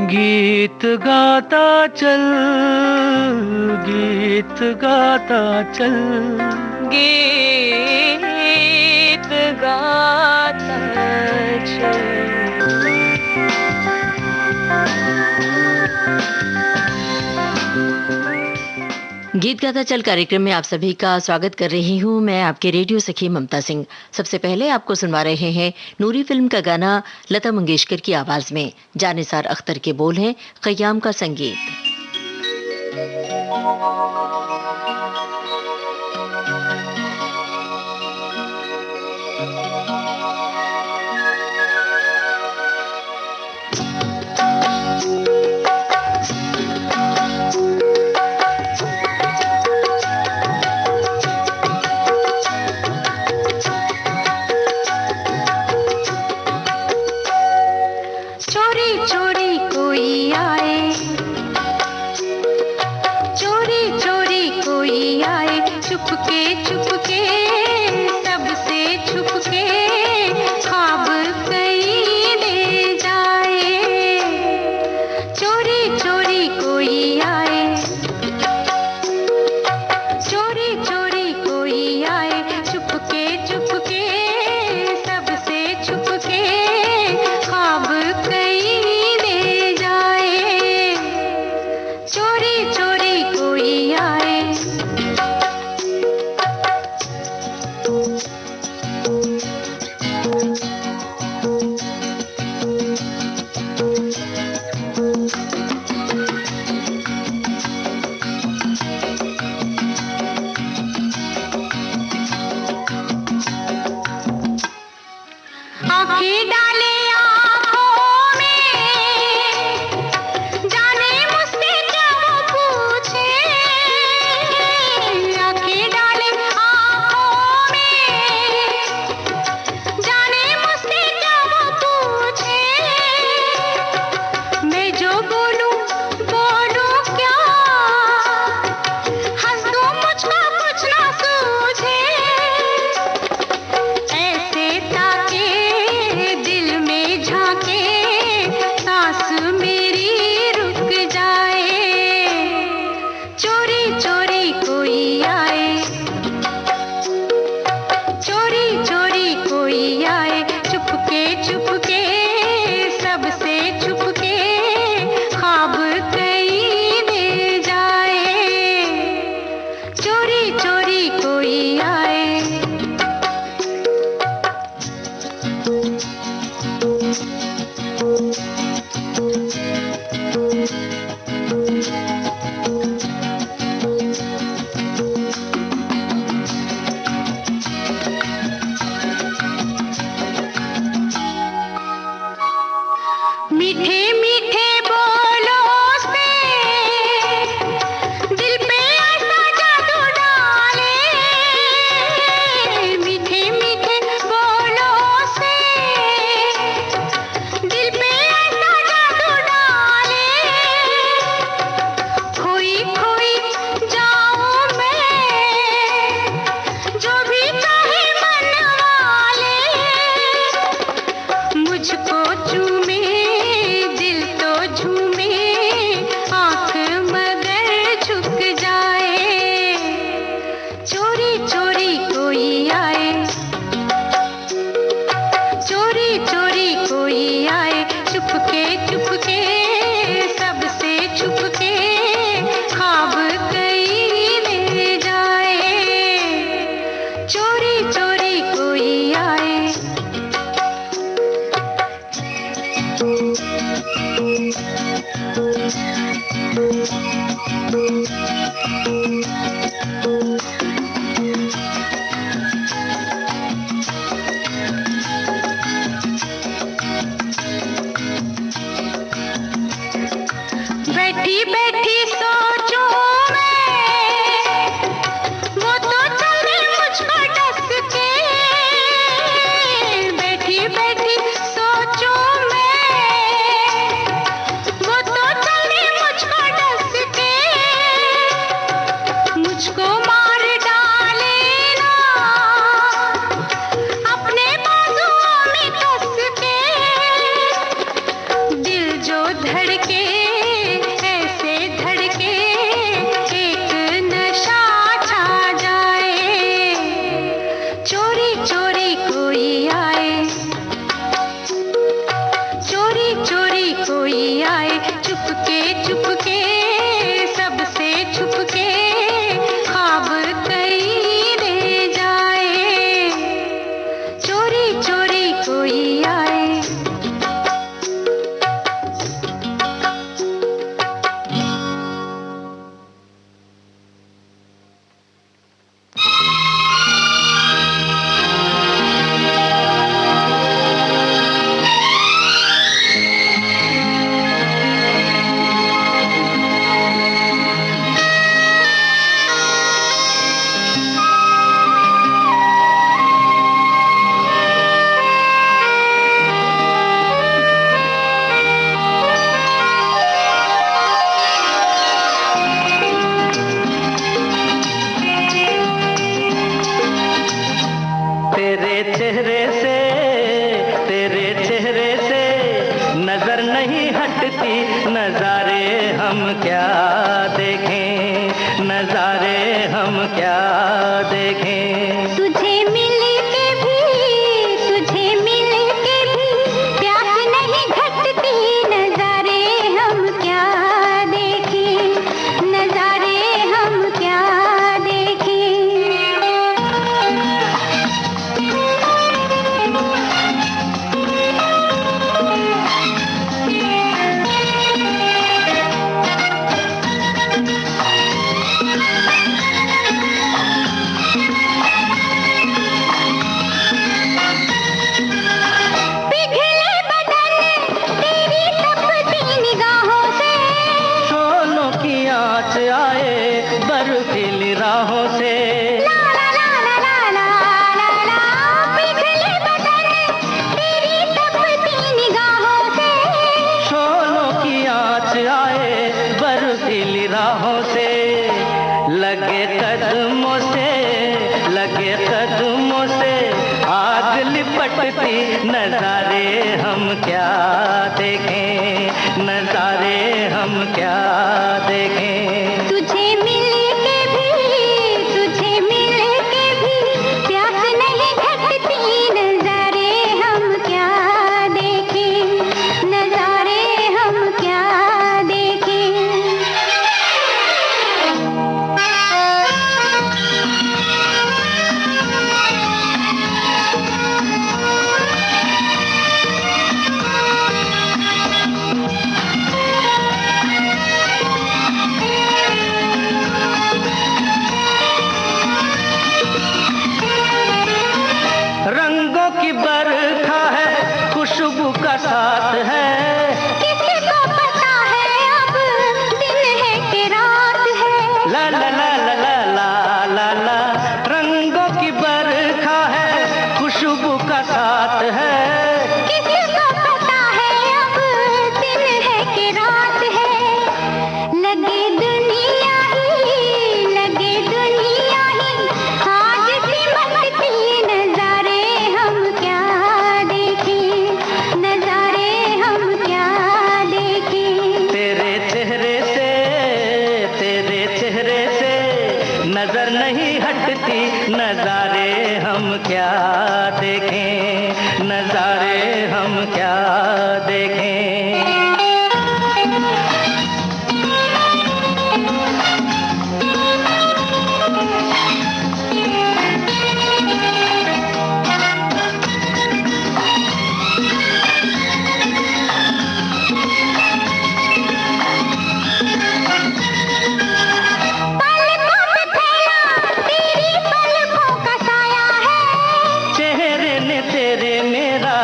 गीत गाता चल, गीत गाता चल, गीत गाता चल। गीत गाता चल कार्यक्रम में आप सभी का स्वागत कर रही हूँ मैं, आपके रेडियो सखी ममता सिंह। सबसे पहले आपको सुनवा रहे हैं नूरी फिल्म का गाना लता मंगेशकर की आवाज में। जानिसार अख्तर के बोल हैं, क़याम का संगीत। धड़ धड़के ऐसे धड़के एक नशा छा जाए, चोरी चोरी कोई आए, चोरी चोरी कोई आए, चुपके चुपके सबसे छुपके ख्वाब कई ले जाए, चोरी चोरी कोई आए। नजर नहीं हटती, नजारे हम क्या देखें, नजारे हम क्या देखें। तुझे मिल के भी, तुझे मिल के भी प्यास नहीं घटती, नजारे हम क्या देखें, नजारे हम क्या देखें। बर्फीली राहों से ला ला ला ला ला ला ला ला, पिघले बदन तेरी तपती निगाहों से, शोलों की आँच आए बर्फीली राहों से, लगे कदमों से, लगे कदमों से आग लिपटती, नजारे हम क्या देखें, नजारे हम क्या देखें। तुझे मिल के भी, तुझे मिल के भी प्यास नहीं घटती, नजारे हम क्या देखें, नजारे हम क्या देखें। रंगों की बरखा है, खुशबू का साथ है, किसी को पता है अब दिन है कि रात है। ला ला ला ला ला ला ला ला, रंगों की बरखा है, खुशबू का साथ है, किसी को पता है अब दिन है कि रात है। लगे दुनिया ही, लगे दुनिया ही आज सिमटती, नजारे हम क्या देखें, नजारे हम क्या देखें। तेरे चेहरे से, तेरे चेहरे से नजर नहीं हटती, नजारे हम क्या देखें, नजारे हम क्या देखें। पलकों पे फैला तेरी पलकों का साया है, चेहरे ने तेरे मेरा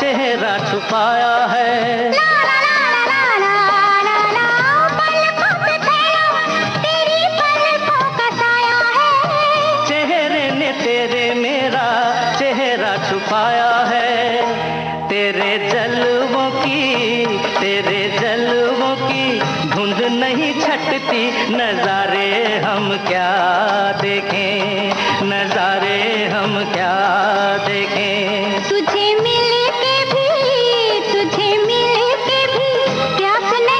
चेहरा छुपाया है, ला ला ला ला ला ला ला, पलकों पे फैला तेरी पलकों का साया है, चेहरे ने तेरे मेरा चेहरा छुपाया है। तेरे जलवों की, तेरे जलवों की धुंध नहीं छटती, नजारे हम क्या देखें, नजारे हम क्या देखें। तुझे मिल के भी, तुझे मिल के भी प्यास नहीं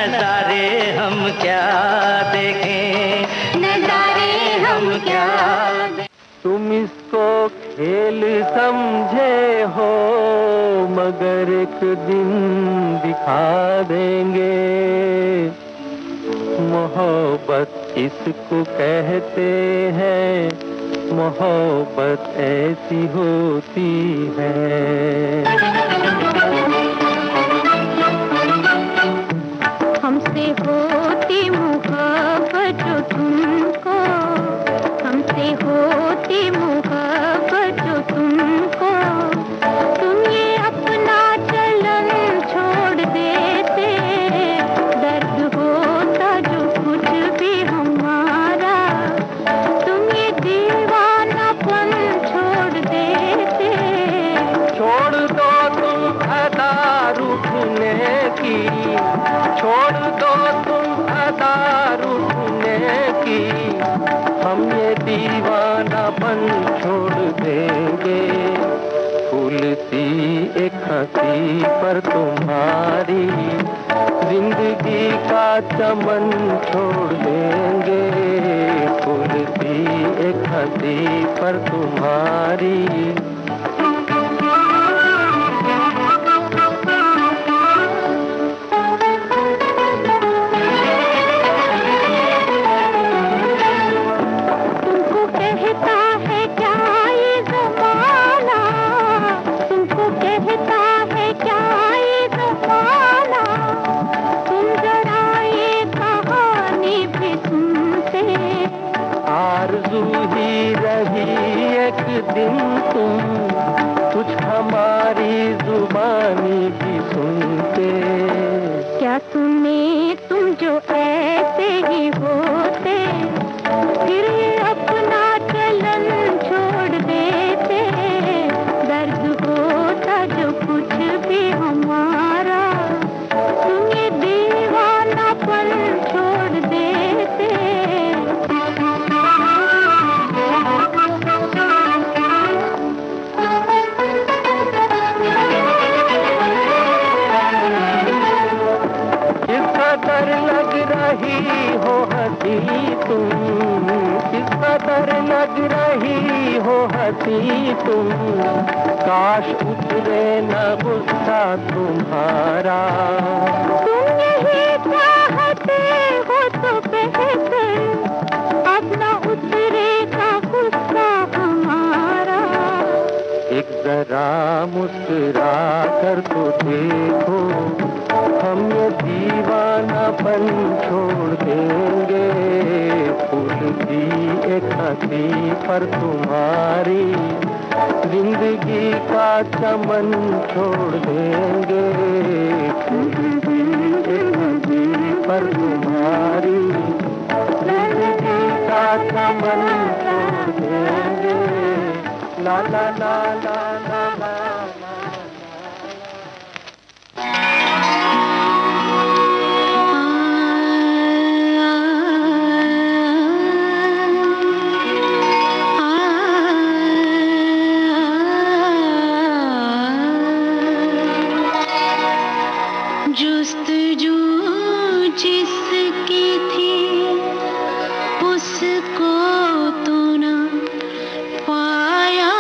नजारे हम क्या देखें, नजारे हम क्या देखें। तुम इसको खेल समझे हो मगर एक दिन दिखा देंगे। मोहब्बत इसको कहते हैं, मोहब्बत ऐसी होती है। हमसे होती मोहब्बत जो तुमको, हमसे होती मोहब्बत जो तुमको, तुम ये अपना चलन छोड़ देते। दर्द होता जो कुछ भी हमारा, तुम ये दीवानापन छोड़ देते। छोड़ दो तुम अदा रूठने की, छोड़ दो तुम अदा रूठने की, हम ये दीवानापन छोड़ देंगे। फूल सी एक हंसी पर तुम्हारी जिंदगी का चमन छोड़ देंगे। फूल सी एक हंसी पर तुम्हारी आरज़ू ही रही एक दिन तुम कुछ हमारी जुबानी भी सुनते। क्या सुने तुम जो ऐसे ही होते, फिर ये अपना चलन छोड़ देते। दर्द होता जो कुछ भी हमारा, तुम ये दीवानापन छोड़ देते। कदर लग रही हो हंसी तुम, किस कदर लग रही हो हंसी तुम, काश उतरे न गुस्सा तुम्हारा। तुम यही चाहते हो तो बेहतर, अब न उतरेगा गुस्सा हमारा। एक जरा मुस्कुरा कर तो देखो, हम ये दीवानापन छोड़ देंगे। फूल की एक हंसी पर तुम्हारी जिंदगी का चमन छोड़ देंगे। फूल की एक हंसी पर तुम्हारी जिंदगी का चमन छोड़ देंगे। ला ला ला ला ला ला। जुस्तजू जिसकी थी उसको तो न पाया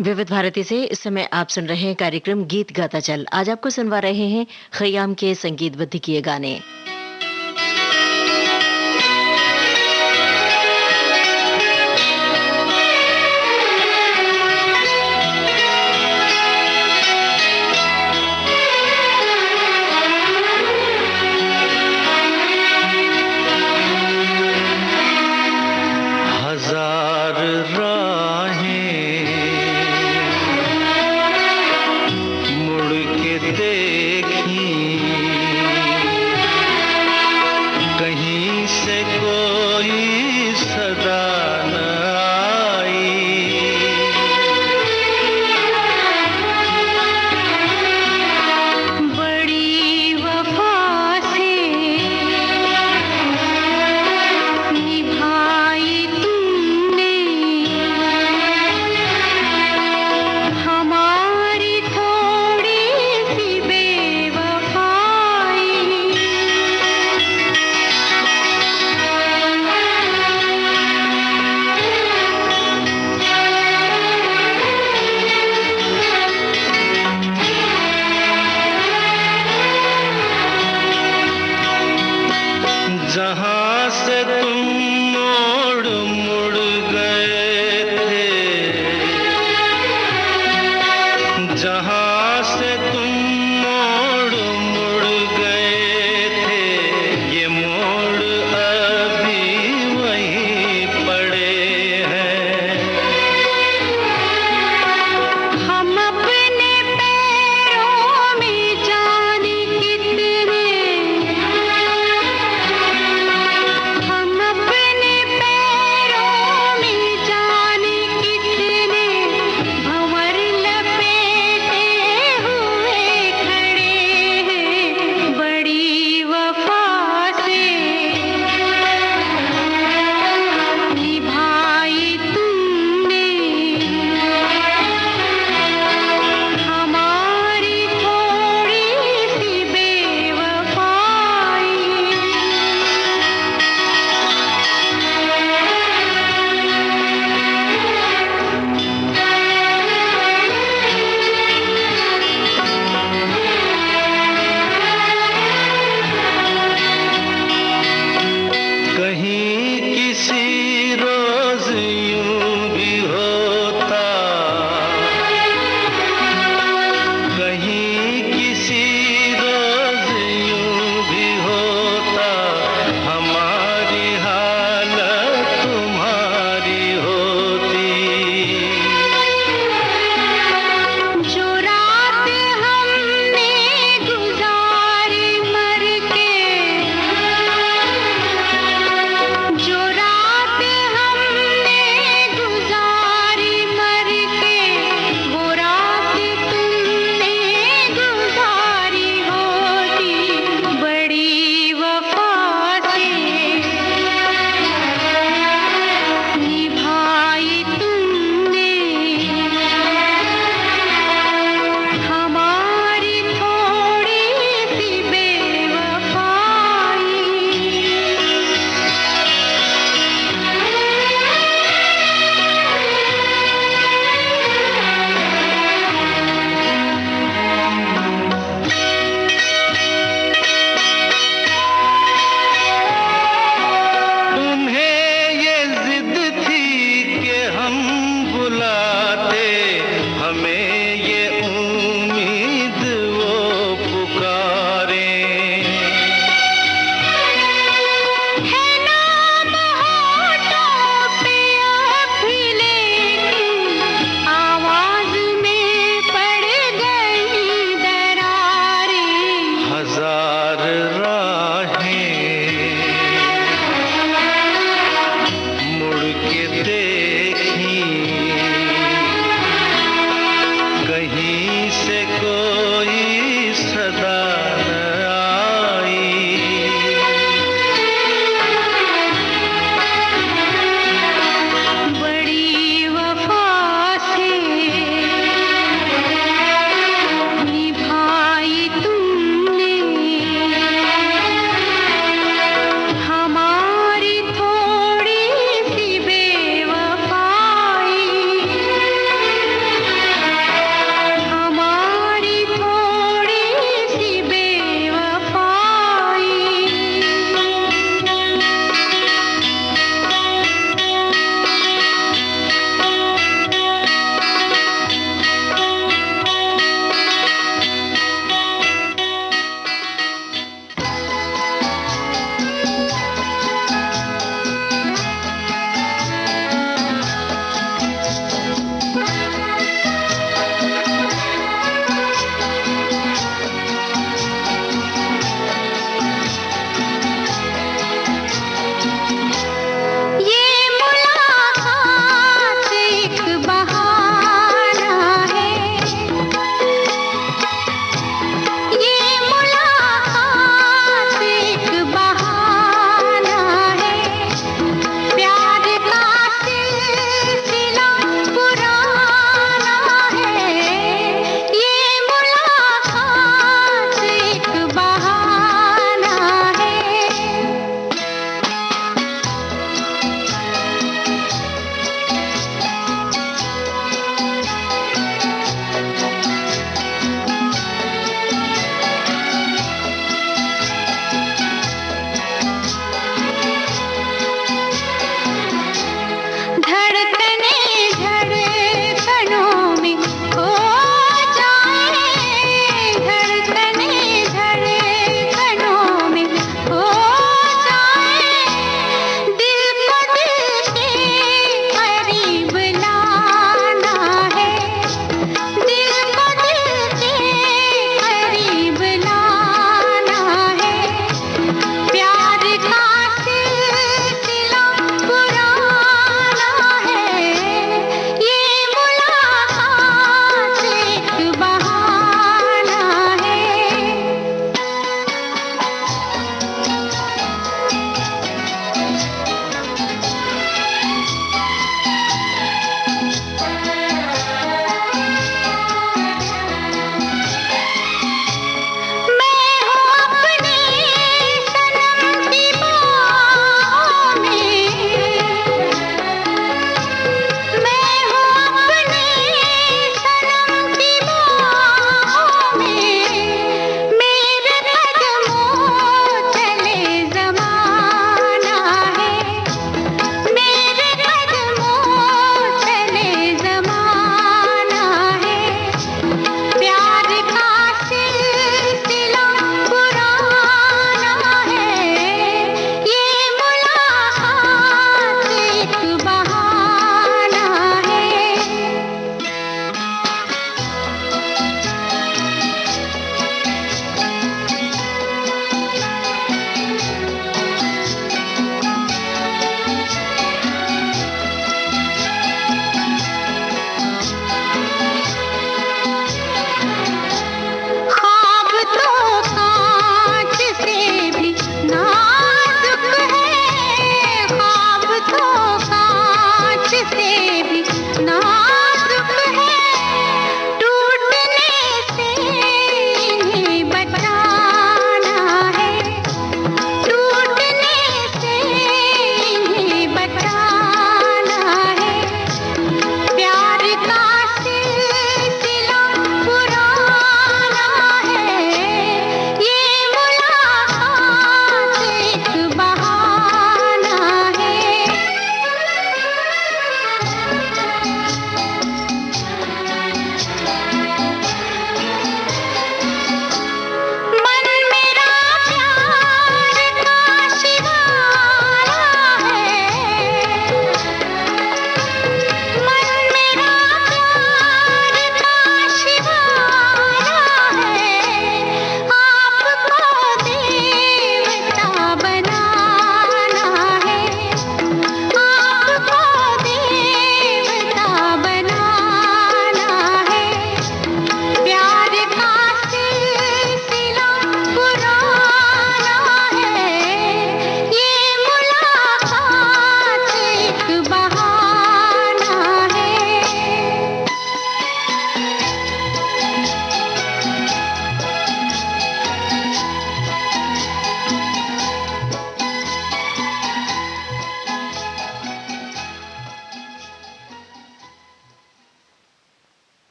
विविध भारती से इस समय आप सुन रहे हैं कार्यक्रम गीत गाता चल। आज आपको सुनवा रहे हैं खयाम के संगीतबद्ध किए गाने।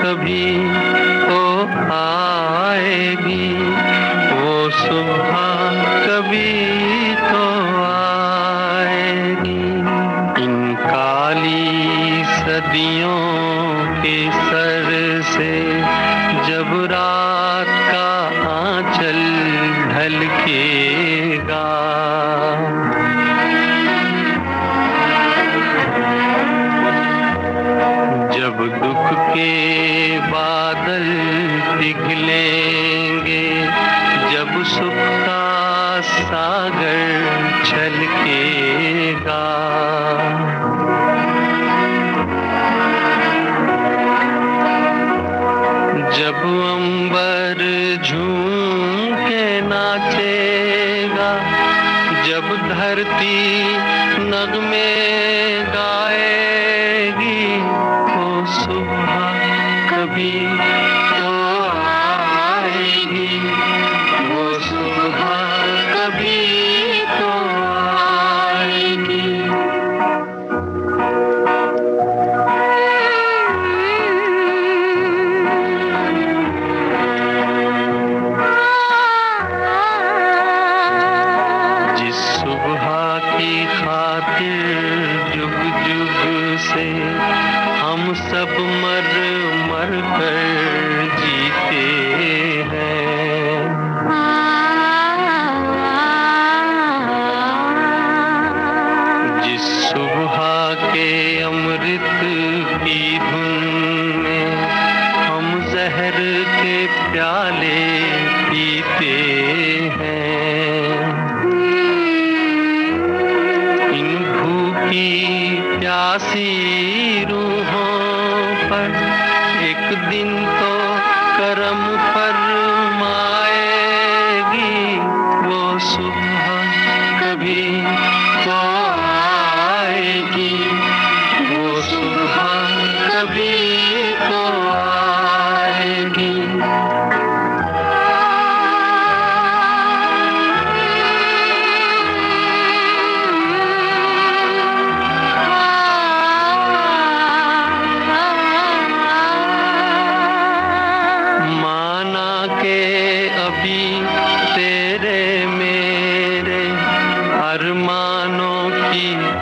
कभी तो आएगी, वो सुबह कभी तो आएगी। इन काली सदियों के सर से जब रात का आंचल ढलकेगा, जब दुख के बादल पिघलेंगे, जब सुख का सागर छलकेगा, जब अंबर झूम के नाचेगा, जब धरती नगमे गाएगी, वो सुबह कभी तो आएगी, वो सुबह कभी तो आएगी। जुग जुग से हम सब मर मर कर जीते हैं, जिस सुबह के अमृत की धुन में हम जहर के प्याले पीते हैं, प्यासी रूहों पर एक दिन तो करम फरमाएगी, वो सुबह कभी तो आएगी, वो सुबह कभी तो आएगी।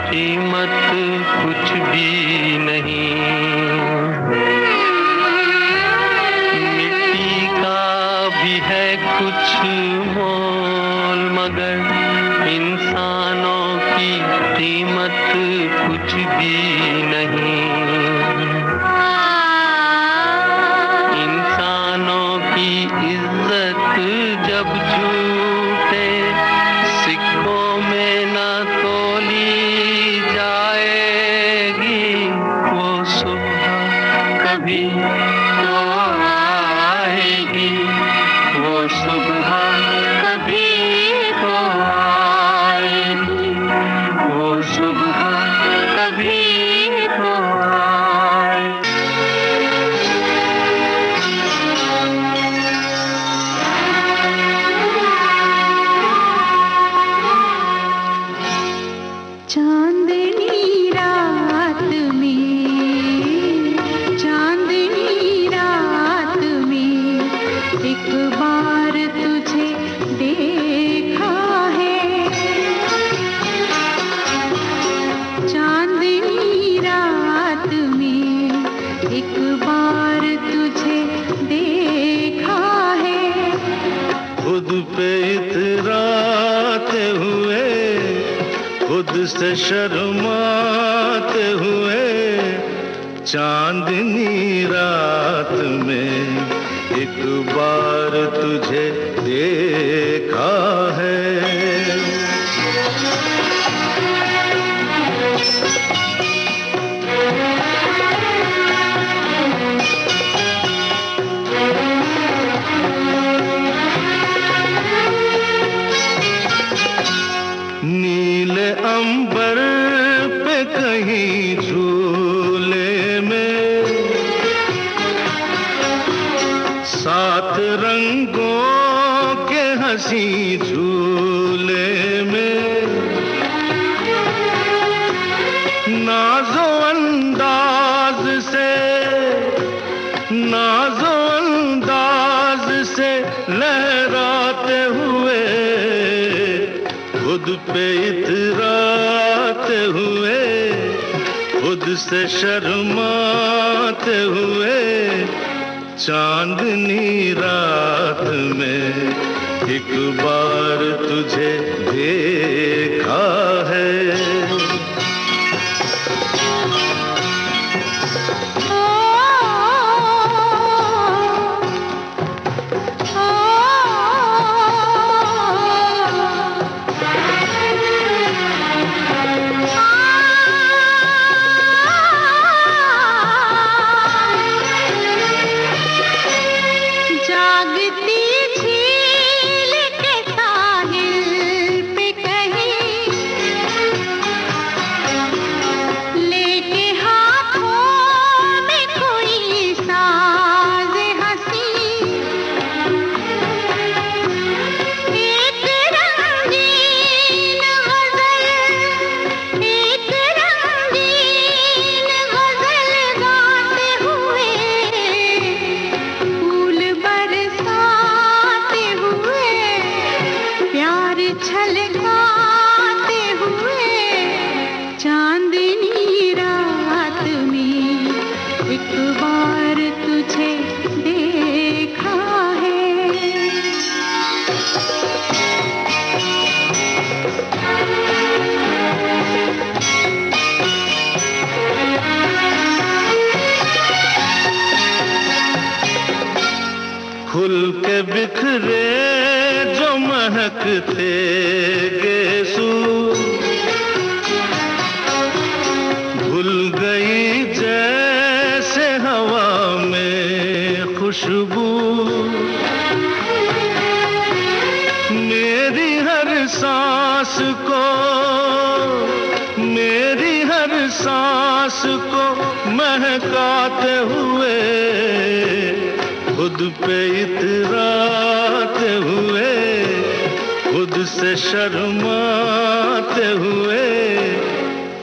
कीमत कुछ भी नहीं, मिट्टी का भी है कुछ मोल, मगर इंसानों की कीमत कुछ भी नहीं। इंसानों की इज्जत जब झूठे सिक्कों में न तोली जाएगी, वो सुबह कभी तो आएगी, वो सुबह कभी तो आएगी, वो सुबह कभी तो आएगी। चांदनी रात में एक बार तुझे देखा है, चांदनी रात में एक बार तुझे देखा है। खुद पे इतराते हुए, खुद से शर्माते हुए, चांदनी रात में एक बार तुझे देखा है। नीले अंबर पे कहीं झूले में सात रंगों के हंसी झूले में, नाज़ो अंदाज से नाज़ो अंदाज से लहराते हुए, खुद पे इतराते हुए, खुद से शर्माते हुए, चांदनी रात में एक बार तुझे देखा है। फूल के बिखरे जो महकते गेसू, भूल गई जैसे हवा में खुशबू। मेरी हर सांस को, मेरी हर सांस को महकाते हुए, खुद पे इतराते हुए, खुद से शर्माते हुए,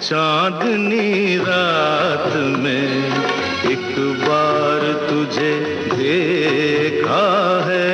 चांदनी रात में एक बार तुझे देखा है।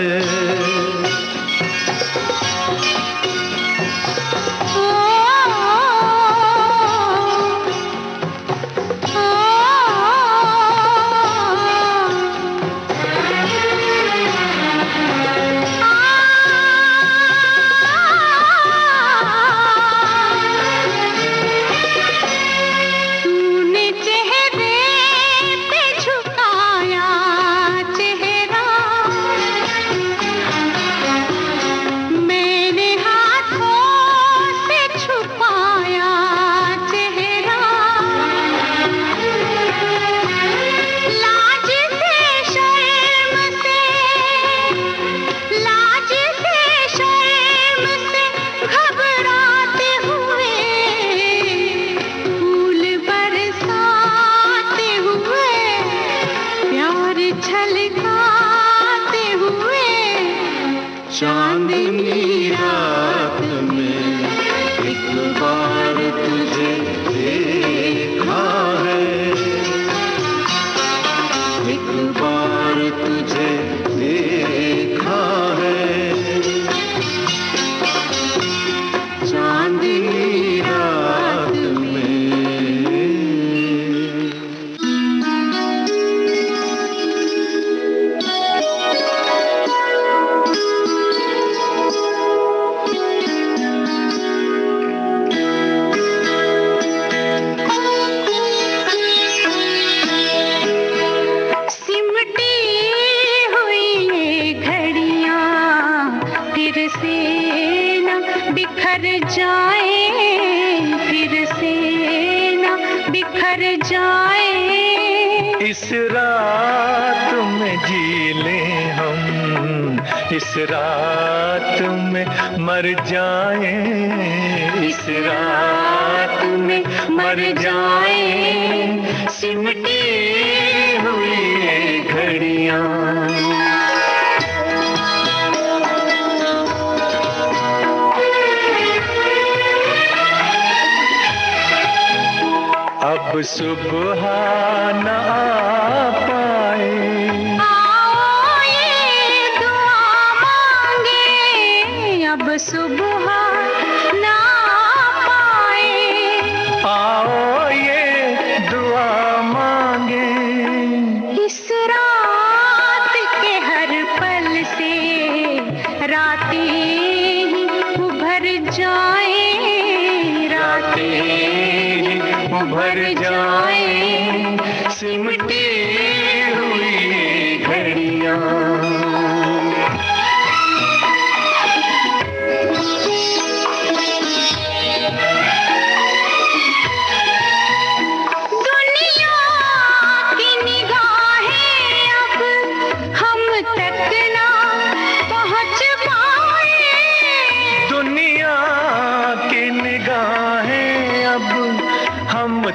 चांदनी रात में एक बार तुझे देखा है, एक बार तुझे देखा है, चांदनी रात में। बिखर जाए, फिर से न बिखर जाए। इस रात में जी लें हम, इस रात में मर जाए, इस रात में मर जाए। सिमटी हुई घड़ियां अब सुबह न आ पाए, भर जाए सिमटी हुई घड़ियां।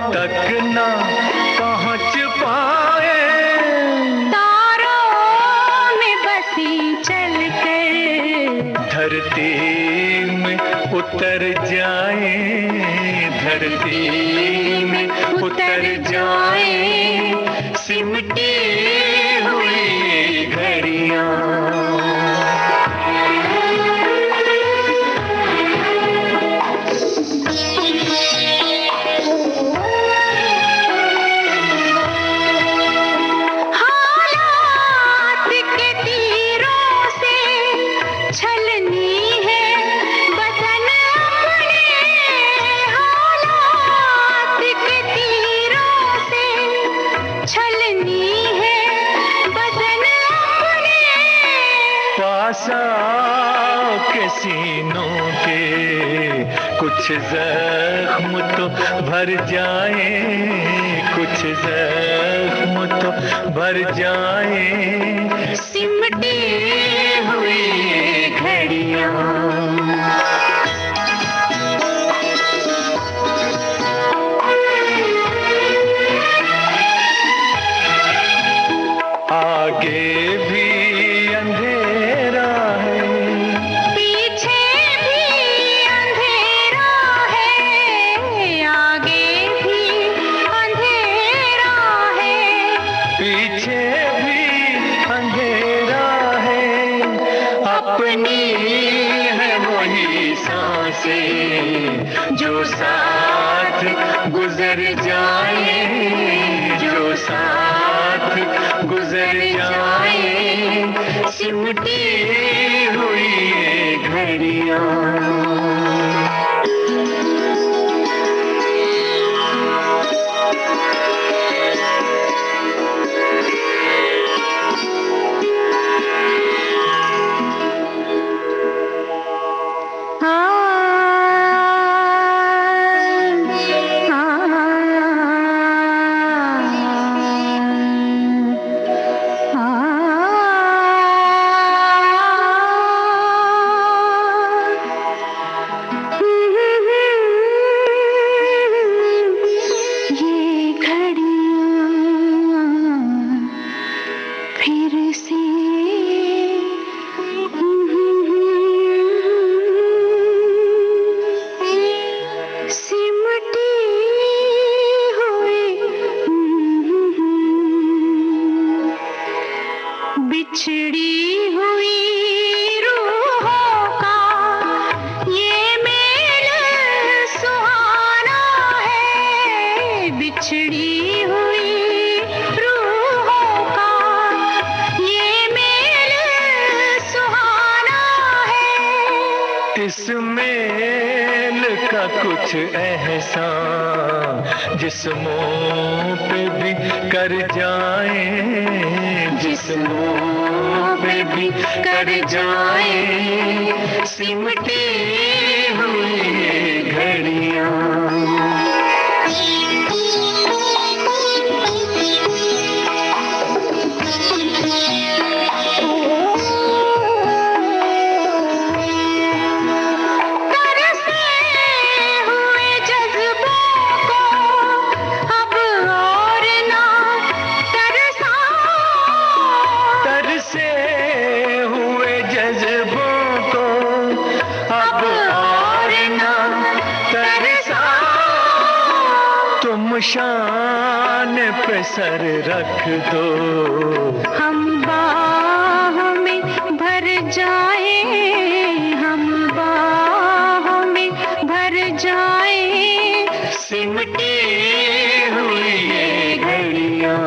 तक ना पहुंच पाए, तारों में बसी चलकर धरती में उतर जाए, धरती में उतर जाए सिमटी हुई घड़ियां। के सीनों के कुछ जख्म तो भर जाए, कुछ जख्म तो भर जाए सिमटी हुई घड़ियां। आगे भी अंधेरा है, पीछे भी अंधेरा है, आगे भी अंधेरा है, पीछे भी अंधेरा है। अपनी है वही सांसें जो साथ गुजर जाए, जो साथ गुजर जाए सिमटी हुई घड़ियां। बिछड़ी हुई रूहों का ये मेल सुहाना है, बिछड़ी हुई रूहों का ये मेल सुहाना है। इस मेल का कुछ एहसान जिस्मों पे भी कर जाए, जिस्मों पे भी कर जाए सिमटी हुई घड़ियां। शान पे सर रख दो, हम बाह में भर जाए, हम बाह में भर जाए सिमटी हुई घड़ियां।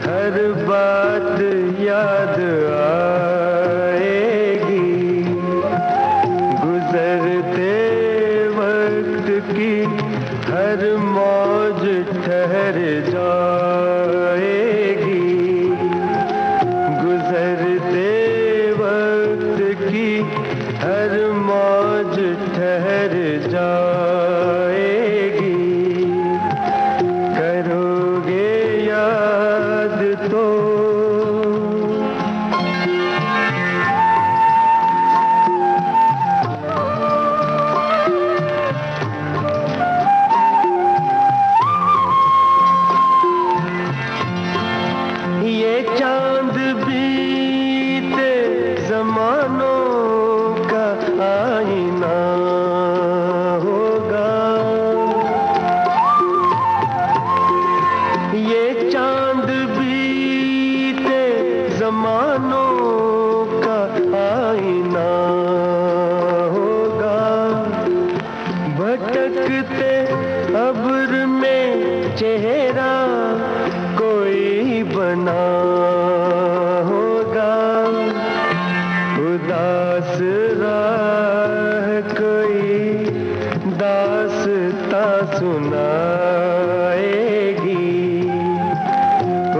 हर बात याद आएगी, गुजरते वक्त की हर मौज ठहर जाएगी, गुजरते वक्त की हर मौज ठहर जाएगी, करोगे याद तो ये चांद बीते जमानों का आईना होगा, ये चांद बीते जमानों का आईना होगा, भटकते अब्र में चेहरा कोई बना होगा, उदास राह कोई दास्तां सुनाएगी,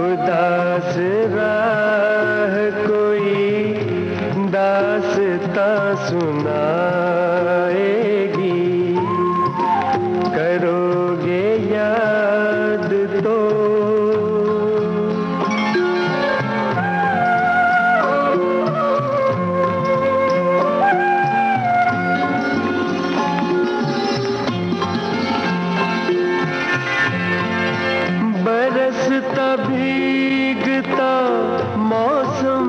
उदास राह कोई दास्तां सुनाएगी, करोगे याद तो बरसता भीगता मौसम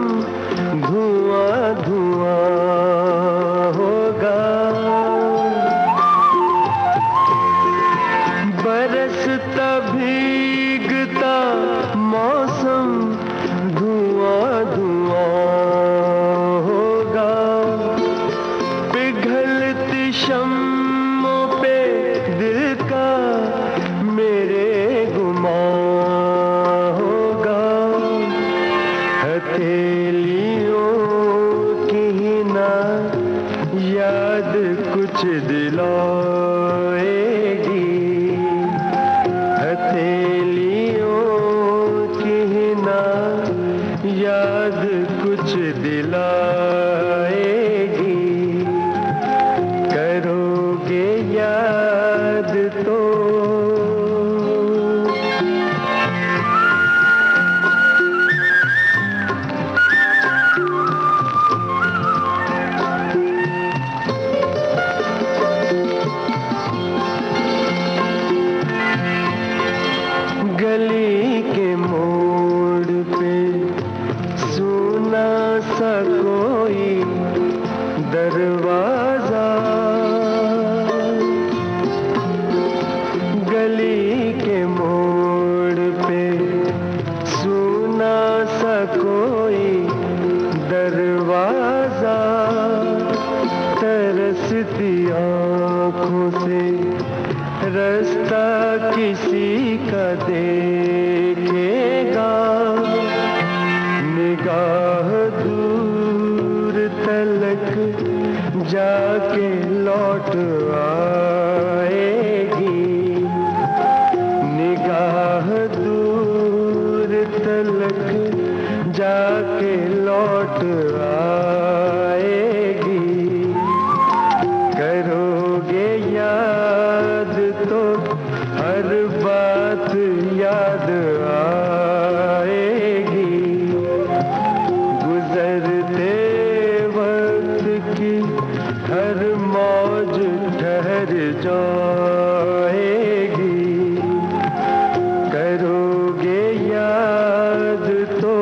धुआं धुआं होगा, बरसता भीगता मौसम धुआं धुआं होगा, पिघलती शम्मों पे दिल का मेरे गुमान होगा, हथेलियों की ना याद कुछ दिलाएगी, हथेलियों की ना याद कुछ दिलाएगी, करोगे याद तो गली के मोड़ पे सुना सा कोई दरवाजा, गली के मोड़ पे सुना सा कोई दरवाजा, तरसती आँखों से रास्ता किसी का देखेगा, निगाह दूर तलक जाके लौट आएगी, निगाह दूर तलक जाके लौट आएगी, करोगे याद तो हर बात याद आएगी, गुजरते वक्त की हर मौज ठहर जाएगी, करोगे याद तो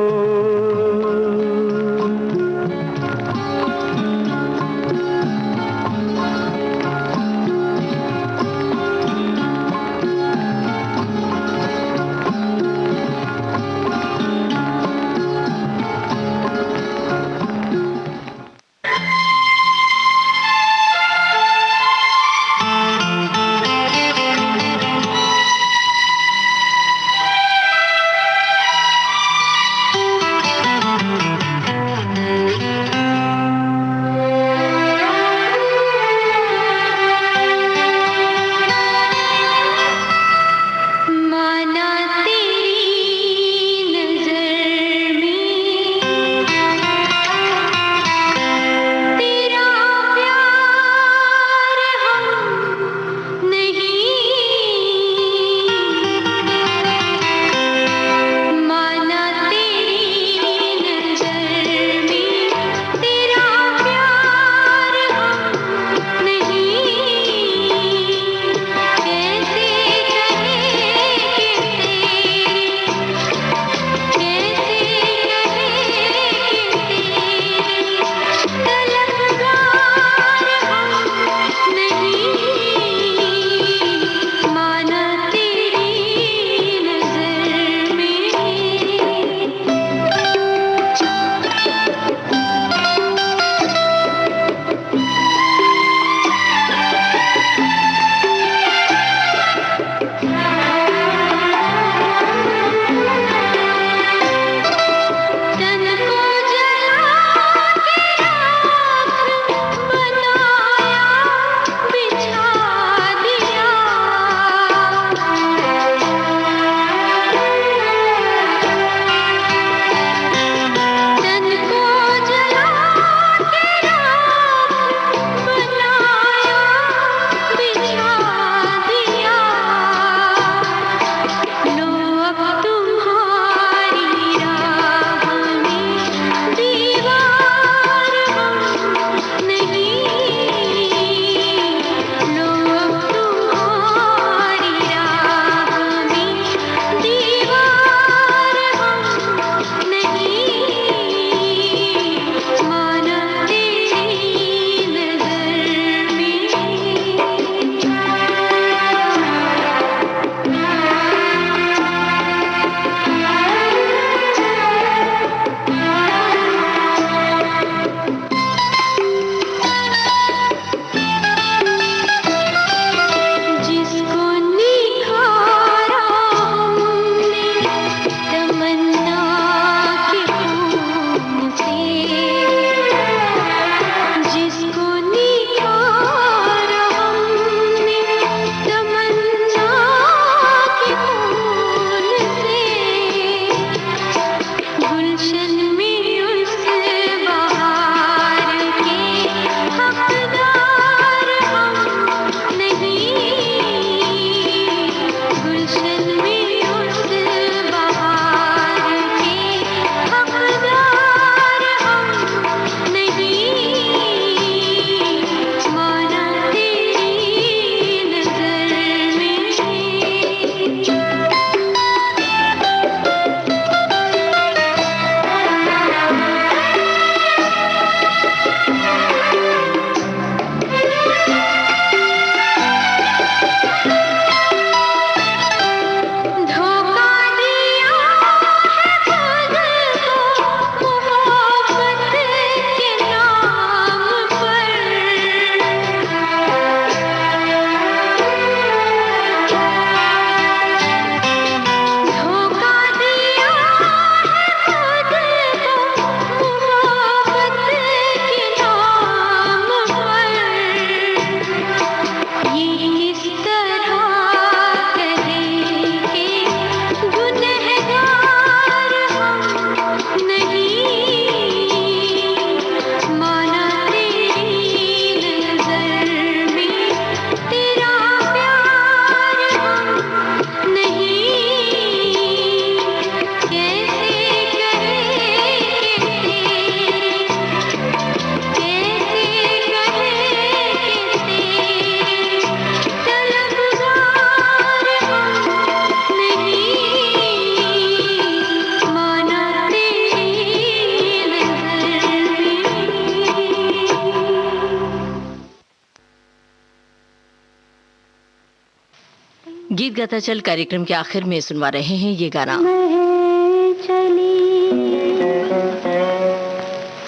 गीत गाता चल कार्यक्रम के आखिर में सुनवा रहे हैं ये गाना। मैं चली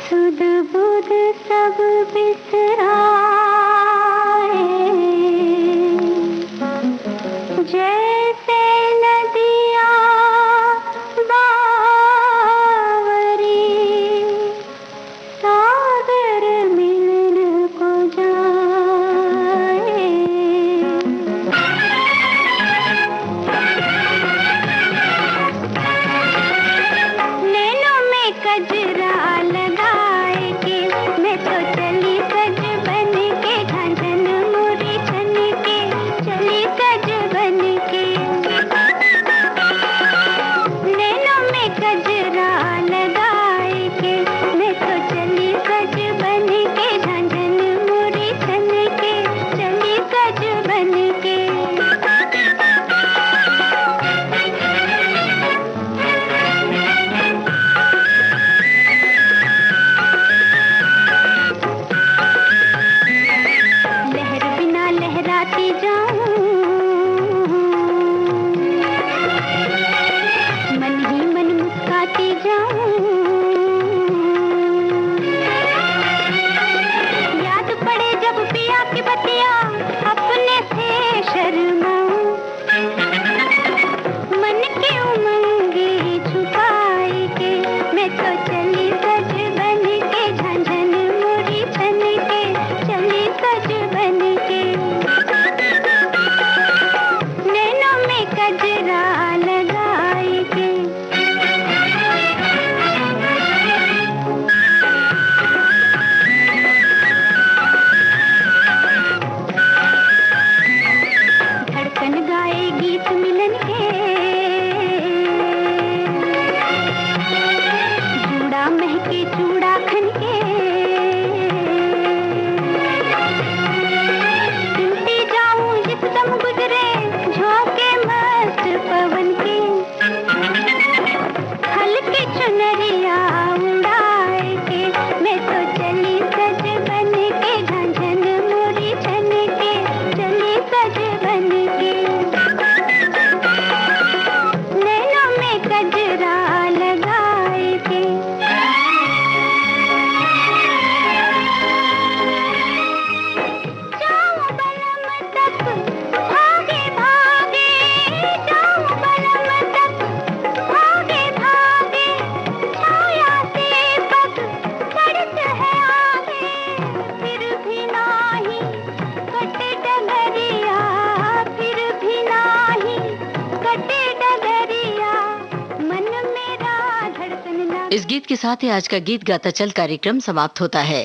सुध बुध सब बिसराए, जैसे नदियाँ बावरी सागर मिलन को जाए। नैनों में कजरा लगाए के मैं तो चली सज बन के, घंघन मुरी छन के चली सज बन के। नैनों में कजरा लगाए के मैं तो चली सज बन के, घंघन मुरी छन के चली सज बन के। लहर बिना लहराती जाऊं, मन ही मन मुस्काती जाऊं। याद पड़े जब पिया की बतिया अपने से शर्माऊं, मन की उमंगे छुपाए के मैं तो चली सज बन के, झंझन मुरी छन के चली सज बन के। नैनों में कजरा लगाए के। धड़कन गाए गीत मिलन के, जूड़ा महके चूड़ा खन के। टूटी जाऊं जिस दम गुजरे झोंके मस्त पवन के, हल्की चुनरिया उड़ाए के मैं तो चली सज बन के, घंघन मुरी छन के चली सज बन के। नैनों में कजरा लगाए के। जाऊं बलम तक भागे भागे, जाऊं बलम तक भागे भागे, छाया से पग बढ़त है आगे। फिर भी नाही कटे डगरिया, फिर भी नाही कटे डगरिया, मन मेरा धड़कन ना। इस गीत के साथ ही आज का गीत गाता चल कार्यक्रम समाप्त होता है।